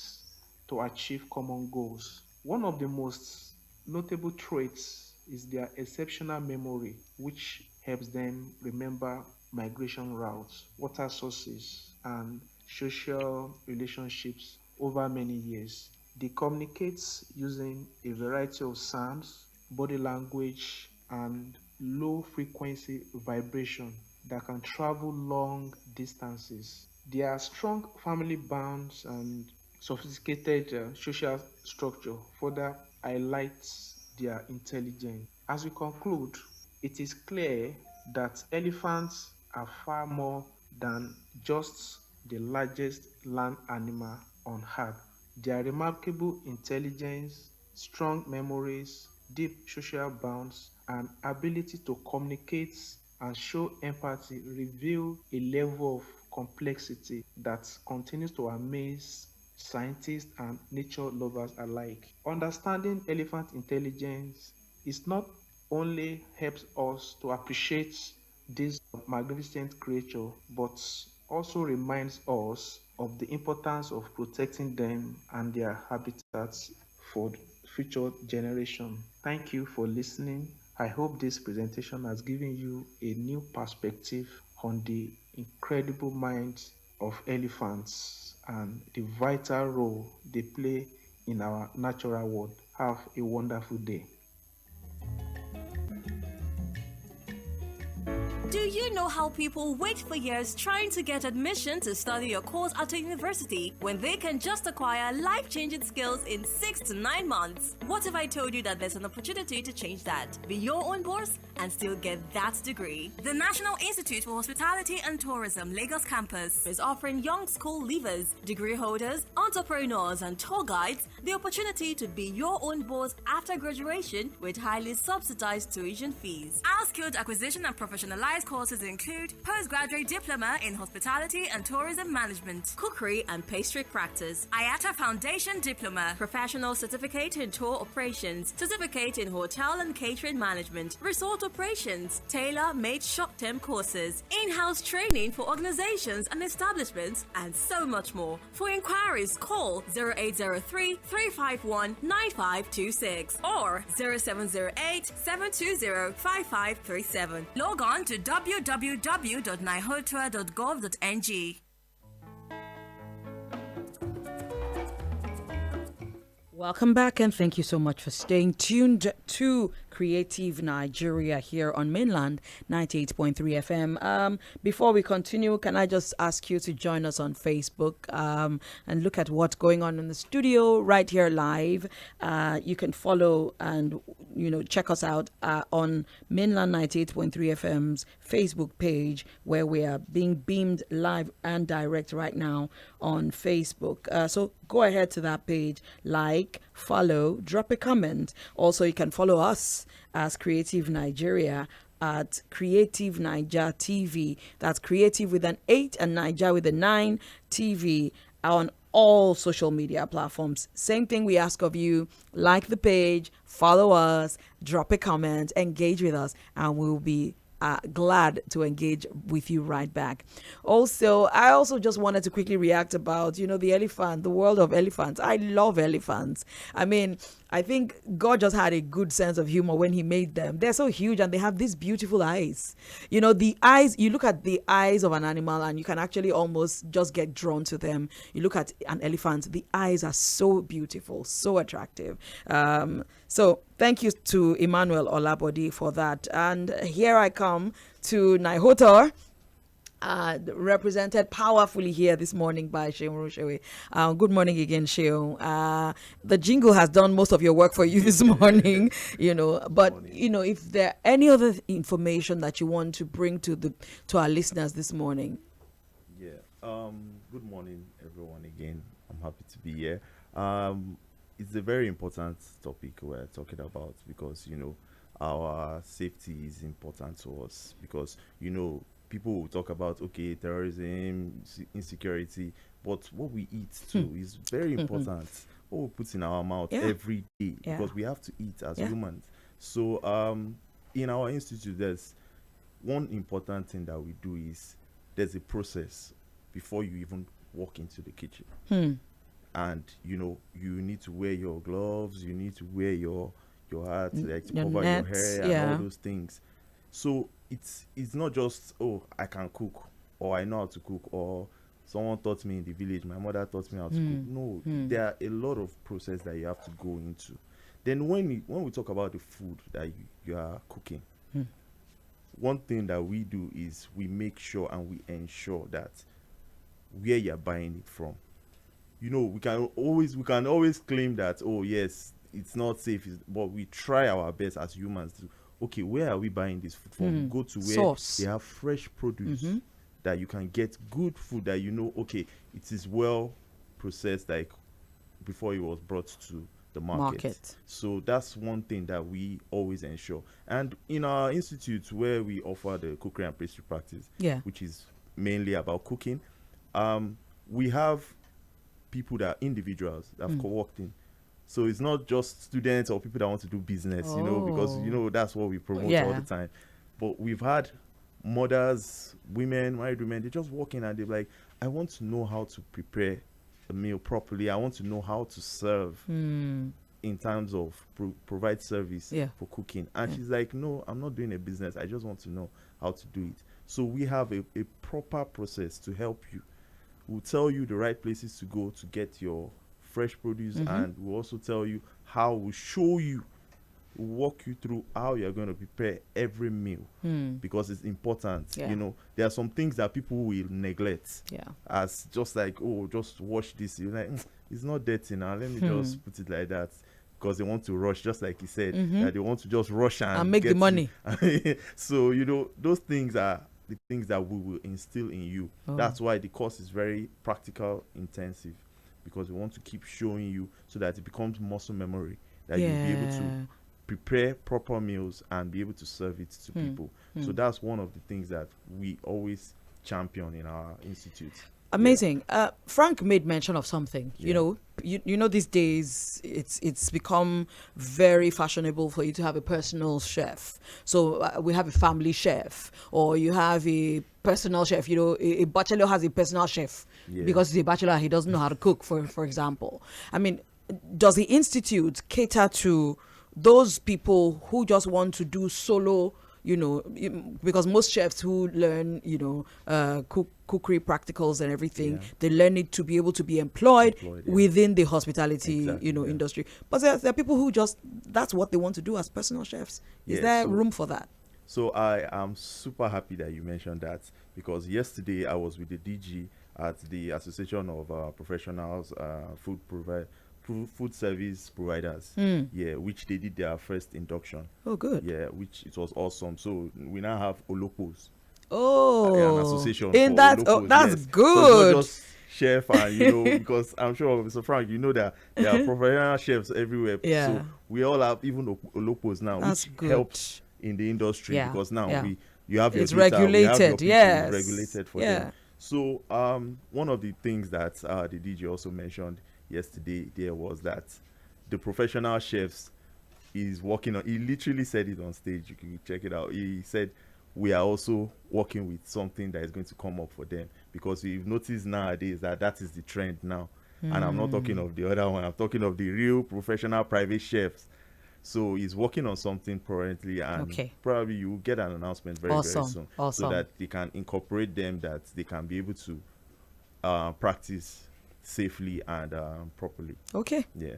to achieve common goals. One of the most notable traits is their exceptional memory, which helps them remember migration routes, water sources, and social relationships over many years. They communicate using a variety of sounds, body language, and low-frequency vibration that can travel long distances. Their strong family bonds and sophisticated social structure further highlights their intelligence. As we conclude, it is clear that elephants are far more than just the largest land animal on earth. Their remarkable intelligence, strong memories, deep social bonds, and ability to communicate and show empathy reveal a level of complexity that continues to amaze scientists and nature lovers alike. Understanding elephant intelligence is not only helps us to appreciate this magnificent creature, but also reminds us of the importance of protecting them and their habitats for future generations. Thank you for listening. I hope this presentation has given you a new perspective on the incredible minds of elephants and the vital role they play in our natural world. Have a wonderful day. Do you know how people wait for years trying to get admission to study a course at a university when they can just acquire life-changing skills in 6 to 9 months? What if I told you that there's an opportunity to change that? Be your own boss and still get that degree. The National Institute for Hospitality and Tourism Lagos campus is offering young school leavers, degree holders, entrepreneurs and tour guides the opportunity to be your own boss after graduation with highly subsidized tuition fees. Our skilled acquisition and professionalized courses include postgraduate diploma in hospitality and tourism management, cookery and pastry practice, IATA Foundation diploma, professional certificate in tour operations, certificate in hotel and catering management, resort operations, tailor-made short-term courses, in-house training for organizations and establishments, and so much more. For inquiries, call 0803 351 9526 or 0708 720 5537. Log on to www.nihotour.gov.ng. Welcome back, and thank you so much for staying tuned to Creative Nigeria here on Mainland 98.3 FM. Before we continue, can I just ask you to join us on Facebook and look at what's going on in the studio right here live. You can follow and check us out on Mainland 98.3 FM's Facebook page, where we are being beamed live and direct right now on Facebook. So go ahead to that page, like, follow, drop a comment. Also, you can follow us as Creative Nigeria at Creative Niger TV. That's Creative with an 8 and Niger with a 9 TV on all social media platforms. Same thing we ask of you: like the page, follow us, drop a comment, engage with us, and we'll be glad to engage with you right back. Also, I also just wanted to quickly react about, the elephant, the world of elephants. I love elephants. I mean, I think God just had a good sense of humor when he made them. They're so huge and they have these beautiful eyes. The eyes, you look at the eyes of an animal and you can actually almost just get drawn to them. You look at an elephant, the eyes are so beautiful, so attractive. So thank you to Emmanuel Olabode for that. And here I come to Naihotor, represented powerfully here this morning by Shehu. Good morning again, Shehu. The jingle has done most of your work for you this morning, But if there are any other information that you want to bring to our listeners this morning. Yeah. Good morning, everyone. Again, I'm happy to be here. It's a very important topic we're talking about because our safety is important to us because people will talk about terrorism, insecurity, but what we eat too is very important. What we put in our mouth every day because we have to eat as humans. So in our institute, there's one important thing that we do is there's a process before you even walk into the kitchen. And you need to wear your gloves, you need to wear your hat, like to cover nets, your hair and all those things. So it's not just I can cook or I know how to cook or someone taught me in the village, my mother taught me how to cook. No, there are a lot of process that you have to go into. Then when we talk about the food that you are cooking, one thing that we do is we make sure and we ensure that where you're buying it from. We can always claim that yes, it's not safe, but we try our best as humans to where are we buying this food from? Go to where Source. They have fresh produce that you can get good food that it is well processed like before it was brought to the market. So that's one thing that we always ensure. And in our institute where we offer the cookery and pastry practice, which is mainly about cooking, we have people that are individuals that have co-worked in. So it's not just students or people that want to do business, because that's what we promote all the time. But we've had mothers, women, married women, they just walk in and they're like, I want to know how to prepare a meal properly. I want to know how to serve in terms of provide service for cooking. And she's like, no, I'm not doing a business. I just want to know how to do it. So we have a proper process to help you. We'll tell you the right places to go to get your fresh produce, and we'll also tell you how, we'll show you walk you through how you're going to prepare every meal because it's important. Yeah. You know, there are some things that people will neglect. Yeah. As just like, oh, just wash this. You're like, it's not dirty now. Let me just put it like that. Because they want to rush, just like he said, that they want to just rush and make the money. So, you know, those things are the things that we will instill in you. That's why the course is very practical intensive, because we want to keep showing you so that it becomes muscle memory, that you'll be able to prepare proper meals and be able to serve it to people. So that's one of the things that we always champion in our institute. Amazing. Frank made mention of something. You know, you know, these days it's become very fashionable for you to have a personal chef. So we have a family chef, or you have a personal chef. You know, a bachelor has a personal chef because he's a bachelor. He doesn't know how to cook, for example. I mean, does the institute cater to those people who just want to do solo? You know, because most chefs who learn, you know, cookery practicals and everything, they learn it to be able to be employed within the hospitality, industry. But there are people who just, that's what they want to do as personal chefs. Is there room for that? So I am super happy that you mentioned that, because yesterday I was with the DG at the Association of Professionals Food Service Providers, which they did their first induction. Oh, good. Yeah, which it was awesome. So we now have Ʞ an association in for that. Ʞ Oh, that's good. So it's not just chef, and you know, because I'm sure Mr. Frank, you know that there are professional chefs everywhere. Yeah. So we all have even Ʞ now, that's which good. helps in the industry, because now you have your it's data, regulated. It's regulated for them. So one of the things that the DJ also mentioned yesterday there was that the professional chefs is working on, he literally said it on stage, you can check it out. He said we are also working with something that is going to come up for them, because we've noticed nowadays that is the trend now. And I'm not talking of the other one, I'm talking of the real professional private chefs. So he's working on something currently, and probably you will get an announcement very soon, so that they can incorporate them, that they can be able to practice safely and properly. Okay. Yeah.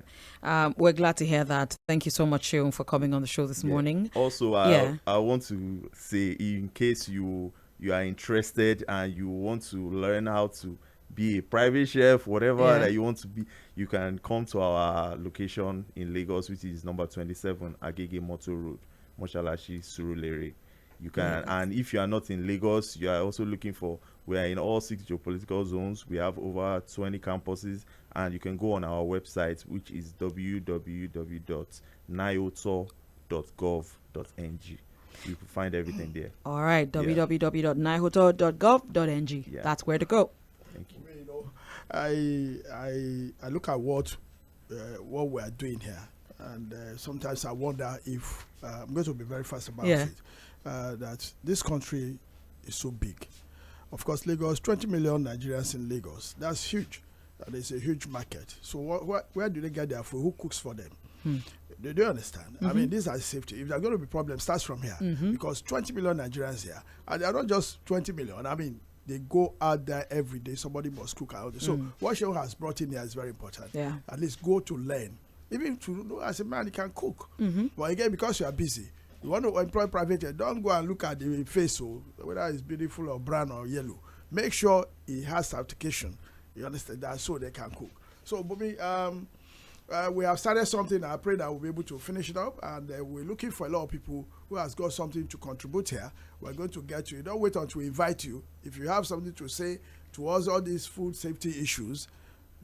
We're glad to hear that. Thank you so much, Seun, for coming on the show this morning. Also, I want to say, in case you are interested and you want to learn how to be a private chef, whatever that you want to be, you can come to our location in Lagos, which is number 27 Agege Motor Road, Mosalashi, Surulere. You can, and if you are not in Lagos, you are also looking for, we are in all 6 geopolitical zones. We have over 20 campuses, and you can go on our website, which is www.nioto.gov.ng. You can find everything there. All right, www.nioto.gov.ng. That's where to go. Thank you. You know, I look at what we are doing here, and sometimes I wonder if I'm going to be very fast about it. That this country is so big. Of course, Lagos, 20 million Nigerians in Lagos. That's huge. That is a huge market. So where do they get their food? Who cooks for them? Do you understand? I mean, these are safety. If there are going to be problems, starts from here. Because 20 million Nigerians here, and they are not just 20 million. I mean, they go out there every day. Somebody must cook out there. So what Seun has brought in here is very important. At least go to learn. Even to know, as a man, you can cook. But again, because you are busy, you want to employ private, don't go and look at the face, whether it's beautiful or brown or yellow. Make sure he has certification. You understand that, so they can cook. So, Bumi, we have started something. I pray that we'll be able to finish it up, and we're looking for a lot of people who has got something to contribute here. We're going to get you. Don't wait until we invite you. If you have something to say towards all these food safety issues,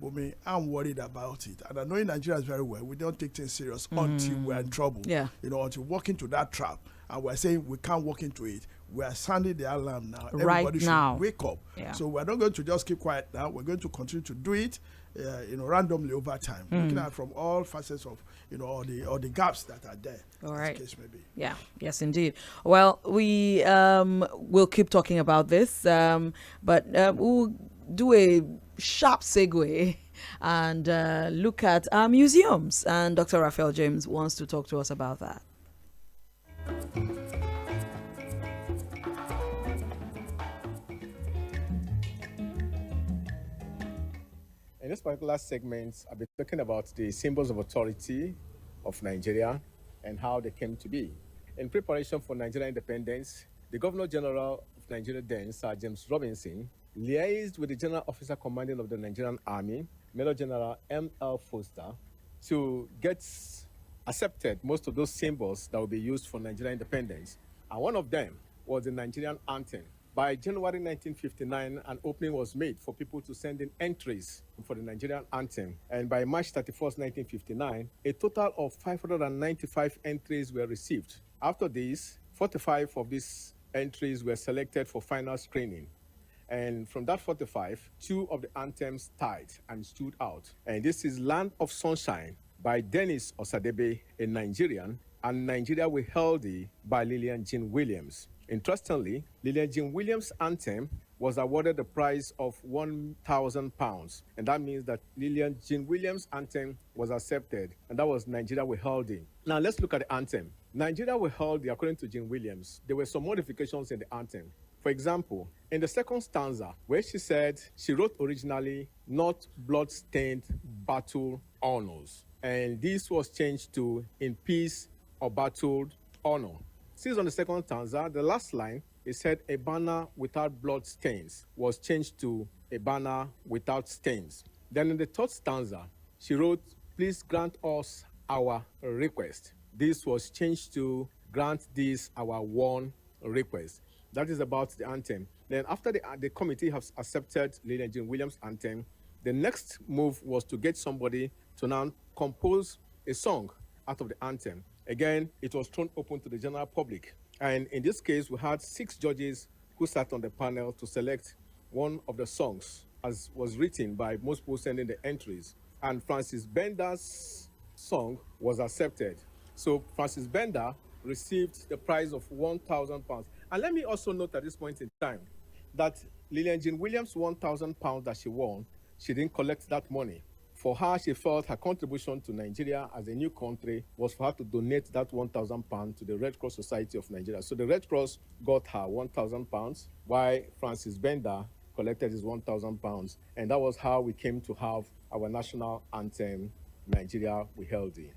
Bumi, I'm worried about it. And I know in Nigeria very well, we don't take things serious until we're in trouble. You know, until we walk into that trap, and we're saying we can't walk into it. We are sounding the alarm now. Everybody should wake up. So we're not going to just keep quiet now. We're going to continue to do it, randomly over time, looking at from all facets of, all the gaps that are there. All right. The case may be. Yeah. Yes, indeed. Well, we will keep talking about this, but we'll do a sharp segue and look at our museums. And Dr. Raphael James wants to talk to us about that. In this particular segment, I'll be talking about the symbols of authority of Nigeria. and how they came to be. In preparation for Nigerian independence, the Governor General of Nigeria then, Sir James Robinson, liaised with the General Officer Commanding of the Nigerian Army, Major General M.L. Foster, to get accepted most of those symbols that will be used for Nigerian independence. And one of them was the Nigerian anthem. By January 1959, an opening was made for people to send in entries for the Nigerian anthem. And by March 31st, 1959, a total of 595 entries were received. After this, 45 of these entries were selected for final screening. And from that 45, 2 of the anthems tied and stood out. And this is Land of Sunshine by Dennis Osadebe, a Nigerian, and Nigeria We Healthy by Lillian Jean Williams. Interestingly, Lillian Jean Williams' anthem was awarded the prize of £1,000. And that means that Lillian Jean Williams' anthem was accepted, and that was Nigeria We Healthy. Now let's look at the anthem. Nigeria We Healthy, according to Jean Williams, there were some modifications in the anthem. For example, in the second stanza, where she said she wrote originally, "Not blood-stained battle honors," and this was changed to "in peace or battled honor." Since on the second stanza, the last line, it said "a banner without blood stains" was changed to "a banner without stains." Then in the third stanza, she wrote, "Please grant us our request." This was changed to "grant this our one request." That is about the anthem. Then after the committee has accepted Lillian Jean Williams' anthem, the next move was to get somebody to now compose a song out of the anthem. Again, it was thrown open to the general public. And in this case, we had 6 judges who sat on the panel to select one of the songs as was written by most people sending the entries. And Francis Bender's song was accepted. So Francis Bender received the prize of £1,000. And let me also note at this point in time that Lillian Jean Williams' £1,000 that she won, she didn't collect that money. For her, she felt her contribution to Nigeria as a new country was for her to donate that £1,000 to the Red Cross Society of Nigeria. So the Red Cross got her £1,000, while Francis Bender collected his £1,000. And that was how we came to have our national anthem, Nigeria We Healthy.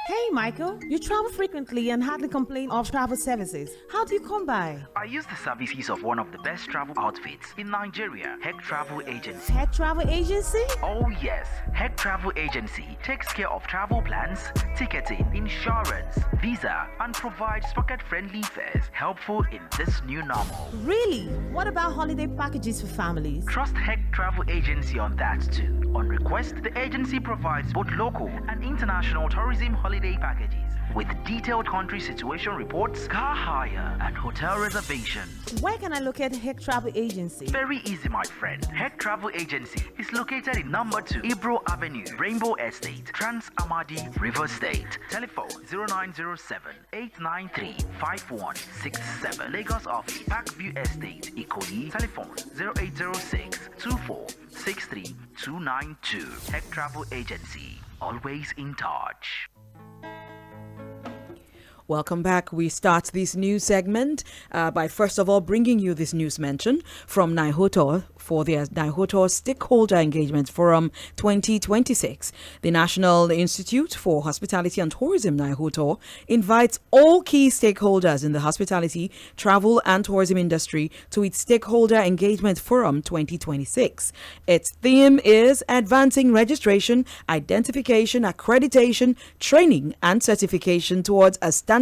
Hey, Michael, you travel frequently and hardly complain of travel services. How do you come by? I use the services of one of the best travel outfits in Nigeria, ʀ Travel Agency. ʀ Travel Agency? Oh yes, ʀ Travel Agency takes care of travel plans, ticketing, insurance, visa, and provides pocket-friendly fares helpful in this new normal. Really? What about holiday packages for families? Trust ʀ Travel Agency on that too. On request, the agency provides both local and international tourism holiday packages with detailed country situation reports, car hire, and hotel reservations. Where can I locate ʀ Travel Agency? Very easy, my friend. ʀ Travel Agency is located in number 2 Ibro Avenue, Rainbow Estate, Trans Amadi, River State. Telephone 0907-893-5167. Lagos office, Parkview Estate, Ikoyi. Telephone 0806-2463-292. ʀ Travel Agency, always in touch. Welcome back. We start this news segment by first of all bringing you this news mention from NIHOTO for the NIHOTO Stakeholder Engagement Forum 2026. The National Institute for Hospitality and Tourism, NIHOTO, invites all key stakeholders in the hospitality, travel and tourism industry to its Stakeholder Engagement Forum 2026. Its theme is advancing registration, identification, accreditation, training and certification towards a standardized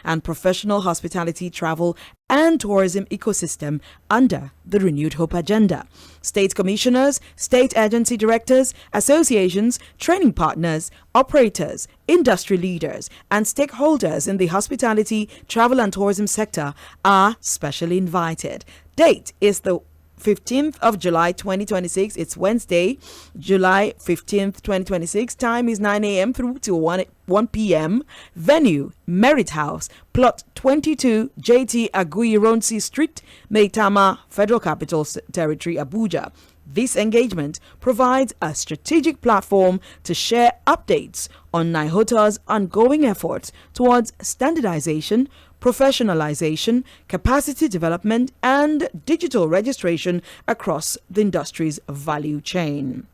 and professional hospitality, travel and tourism ecosystem under the Renewed Hope Agenda. State commissioners, state agency directors, associations, training partners, operators, industry leaders, and stakeholders in the hospitality, travel and tourism sector are specially invited. Date is the 15th of July 2026. It's Wednesday, July 15th, 2026. Time is 9 a.m. through to 1 p.m. Venue, Merit House, Plot 22, JT Aguiyi-Ironsi Street, Maitama, Federal Capital Territory, Abuja. This engagement provides a strategic platform to share updates on NIHOTO's ongoing efforts towards standardization, professionalization, capacity development, and digital registration across the industry's value chain.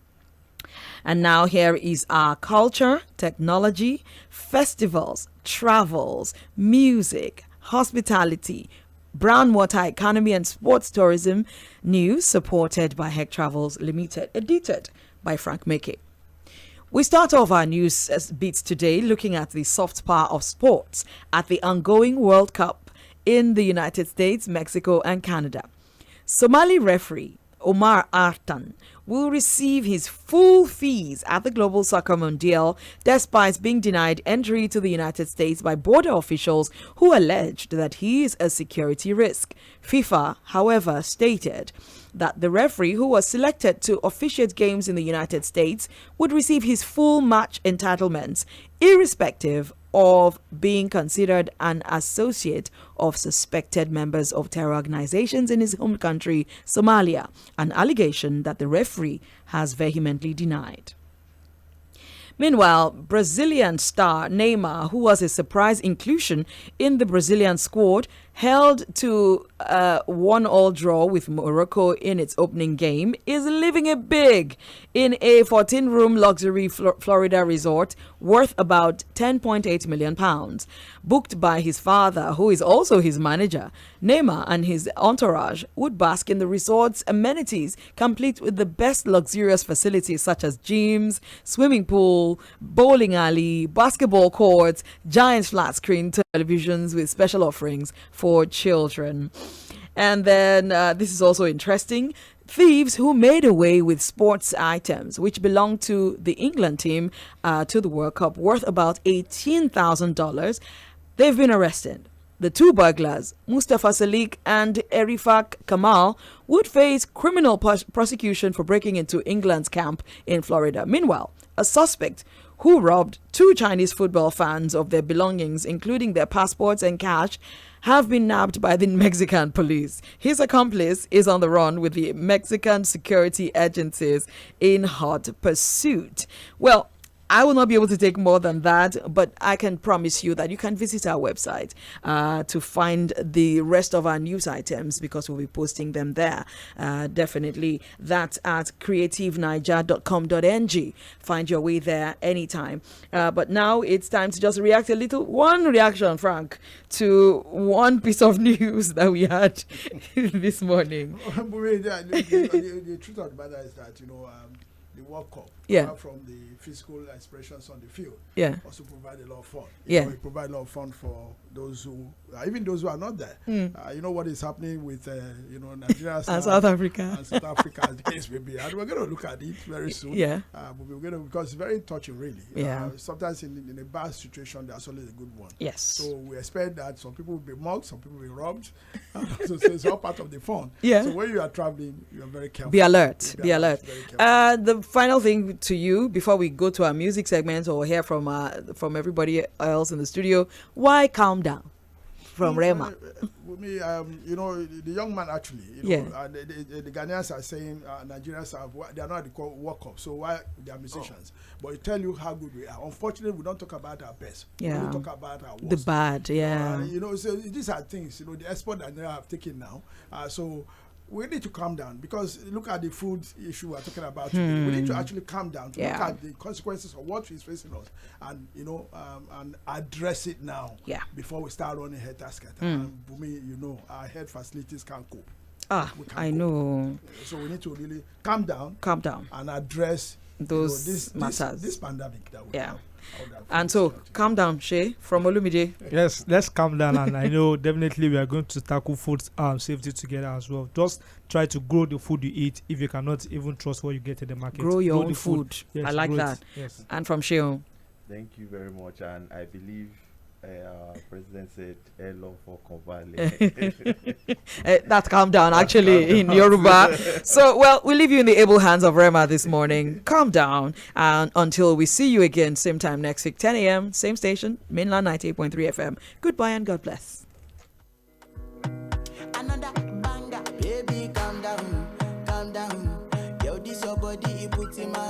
And now here is our culture, technology, festivals, travels, music, hospitality, brown water economy and sports tourism news supported by Hec Travels Limited, edited by Frank Meke. We start off our news beats today looking at the soft power of sports at the ongoing World Cup in the United States, Mexico, and Canada. Somali referee Omar Artan will receive his full fees at the Global Soccer Mondial despite being denied entry to the United States by border officials who alleged that he is a security risk. FIFA, however, stated that the referee who was selected to officiate games in the United States would receive his full match entitlements, irrespective of being considered an associate of suspected members of terror organizations in his home country, Somalia, an allegation that the referee has vehemently denied. Meanwhile, Brazilian star Neymar, who was a surprise inclusion in the Brazilian squad, held to a 1-1 draw with Morocco in its opening game, is living it big in a 14-room luxury Florida resort worth about £10.8 million. Booked by his father, who is also his manager, Neymar and his entourage would bask in the resort's amenities, complete with the best luxurious facilities such as gyms, swimming pool, bowling alley, basketball courts, giant flat screen televisions with special offerings for children. And then this is also interesting. Thieves who made away with sports items which belonged to the England team to the World Cup worth about $18,000, they've been arrested. The two burglars, Mustafa Salik and Erifak Kamal, would face criminal prosecution for breaking into England's camp in Florida. Meanwhile, a suspect who robbed two Chinese football fans of their belongings, including their passports and cash, have been nabbed by the Mexican police. His accomplice is on the run with the Mexican security agencies in hot pursuit. Well, I will not be able to take more than that, but I can promise you that you can visit our website to find the rest of our news items, because we'll be posting them there. Definitely. That's at creativeniger.com.ng. Find your way there anytime. But now it's time to just react one reaction, Frank, to one piece of news that we had this morning. The truth of the matter is that, the World Cup, apart from the physical expressions on the field, also provide a lot of fun. It provide a lot of fun for those who, even those who are not there. You know what is happening with, Nigeria and South Africa. And South Africa, as the case may be. And we're going to look at it very soon. But we're going to, because it's very touching, really. Sometimes in a bad situation, there's always a good one. Yes. So we expect that some people will be mugged, some people will be robbed. So it's all part of the fun. So when you are traveling, you are very careful. Be alert. Be alert. The final thing to you before we go to our music segment or hear from everybody else in the studio: why calm down? From Rema. With me, the young man actually, the Ghanaians are saying Nigerians they are not the World Cup, so why they are musicians? But it tell you how good we are. Unfortunately, we don't talk about our best. We only talk about our worst. The bad, so these are things, the export that they have taken now. So we need to calm down, because look at the food issue we're talking about today. We need to actually calm down to look at the consequences of what is facing us, and and address it now before we start running head tasket. And for me, our head facilities can't cope. I know. So we need to really calm down and address those matters. This pandemic that we have. And so, calm down, Shay, from Olumide. Yes, let's calm down. And I know definitely we are going to tackle food safety together as well. Just try to grow the food you eat if you cannot even trust what you get in the market. Grow your own food. Yes, I like that. Yes. And from Sheon. Thank you very much. And I believe President said ꞉ᴏ That calm down actually in Yoruba. So, well, we leave you in the able hands of Rema this morning. Calm down, and until we see you again same time next week, 10 a.m. same station, mainland 98.3 FM. Goodbye and God bless. Another banger, baby, calm down, calm down. Yo, this your body, it puts in my